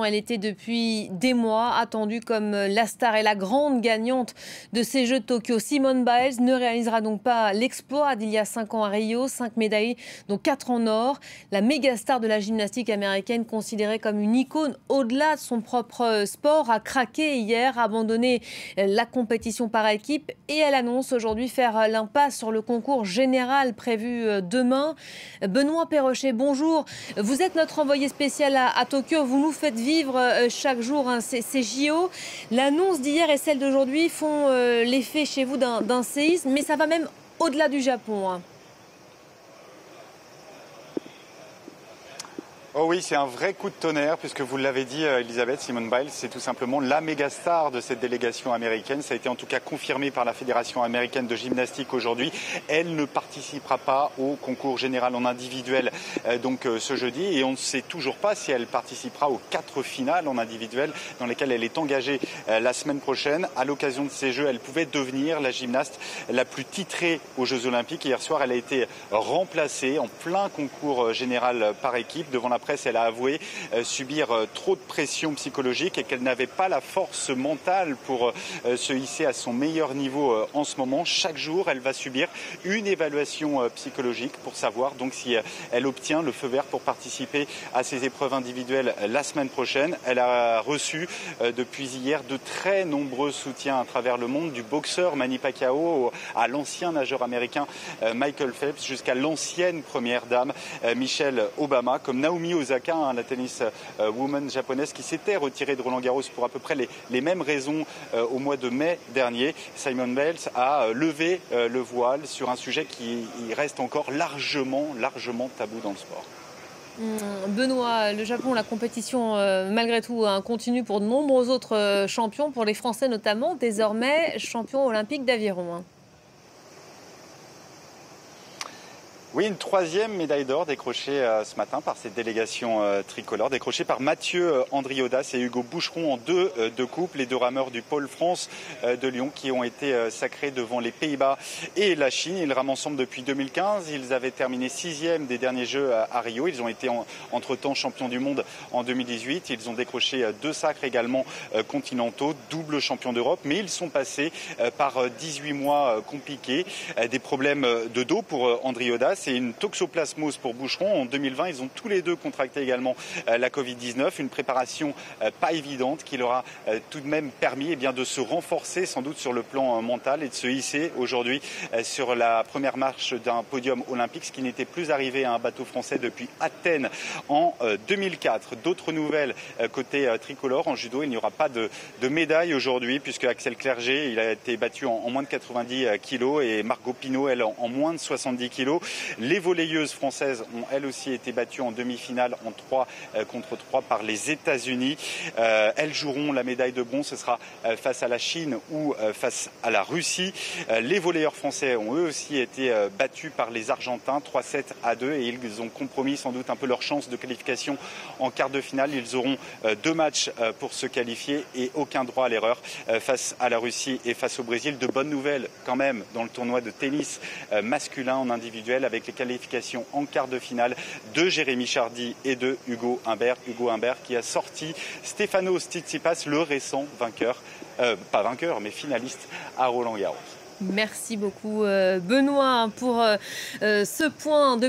Elle était depuis des mois attendue comme la star et la grande gagnante de ces Jeux de Tokyo. Simone Biles ne réalisera donc pas l'exploit d'il y a 5 ans à Rio, 5 médailles, dont 4 en or. La méga star de la gymnastique américaine, considérée comme une icône au-delà de son propre sport, a craqué hier, abandonné la compétition par équipe et elle annonce aujourd'hui faire l'impasse sur le concours général prévu demain. Benoît Perrochet, bonjour. Vous êtes notre envoyé spécial à Tokyo. Vous nous faites vivre chaque jour ces JO. L'annonce d'hier et celle d'aujourd'hui font l'effet chez vous d'un séisme, mais ça va même au-delà du Japon. Oh oui, c'est un vrai coup de tonnerre, puisque vous l'avez dit, Elisabeth, Simone Biles, c'est tout simplement la méga star de cette délégation américaine. Ça a été en tout cas confirmé par la Fédération américaine de gymnastique aujourd'hui. Elle ne participera pas au concours général en individuel ce jeudi. Et on ne sait toujours pas si elle participera aux 4 finales en individuel dans lesquelles elle est engagée la semaine prochaine. À l'occasion de ces Jeux, elle pouvait devenir la gymnaste la plus titrée aux Jeux Olympiques. Hier soir, elle a été remplacée en plein concours général par équipe. Devant la presse, elle a avoué subir trop de pression psychologique et qu'elle n'avait pas la force mentale pour se hisser à son meilleur niveau en ce moment. Chaque jour, elle va subir une évaluation psychologique pour savoir donc si elle obtient le feu vert pour participer à ces épreuves individuelles la semaine prochaine. Elle a reçu depuis hier de très nombreux soutiens à travers le monde, du boxeur Manny Pacquiao à l'ancien nageur américain Michael Phelps jusqu'à l'ancienne première dame Michelle Obama, comme Naomi Osaka, la tennis woman japonaise qui s'était retirée de Roland-Garros pour à peu près les mêmes raisons au mois de mai dernier. Simone Biles a levé le voile sur un sujet qui reste encore largement tabou dans le sport. Benoît, le Japon, la compétition malgré tout continue pour de nombreux autres champions, pour les Français notamment, désormais champions olympiques d'aviron. Oui, une 3e médaille d'or décrochée ce matin par cette délégation tricolore, décrochée par Mathieu Andriodas et Hugo Boucheron en deux couples, les 2 rameurs du Pôle France de Lyon qui ont été sacrés devant les Pays-Bas et la Chine. Ils rament ensemble depuis 2015. Ils avaient terminé 6e des derniers Jeux à Rio. Ils ont été entre-temps champions du monde en 2018. Ils ont décroché 2 sacres également continentaux, double champion d'Europe. Mais ils sont passés par 18 mois compliqués, des problèmes de dos pour Andriodas. C'est une toxoplasmose pour Boucheron. En 2020, ils ont tous les 2 contracté également la Covid-19. Une préparation pas évidente qui leur a tout de même permis de se renforcer sans doute sur le plan mental et de se hisser aujourd'hui sur la première marche d'un podium olympique, ce qui n'était plus arrivé à un bateau français depuis Athènes en 2004. D'autres nouvelles côté tricolore. En judo, il n'y aura pas de médaille aujourd'hui puisque Axel Clerget il a été battu en moins de 90 kg et Margot Pino, elle, en moins de 70 kg. Les volleyeuses françaises ont elles aussi été battues en demi-finale en 3 contre 3 par les États-Unis. Elles joueront la médaille de bronze. Ce sera face à la Chine ou face à la Russie. Les volleyeurs français ont eux aussi été battus par les Argentins 3-7 à 2 et ils ont compromis sans doute un peu leur chance de qualification en quart de finale. Ils auront 2 matchs pour se qualifier et aucun droit à l'erreur face à la Russie et face au Brésil. De bonnes nouvelles quand même dans le tournoi de tennis masculin en individuel avec les qualifications en quart de finale de Jérémy Chardy et de Hugo Humbert. Hugo Humbert qui a sorti Stefanos Tsitsipas, le récent vainqueur, pas vainqueur mais finaliste à Roland-Garros. Merci beaucoup Benoît pour ce point de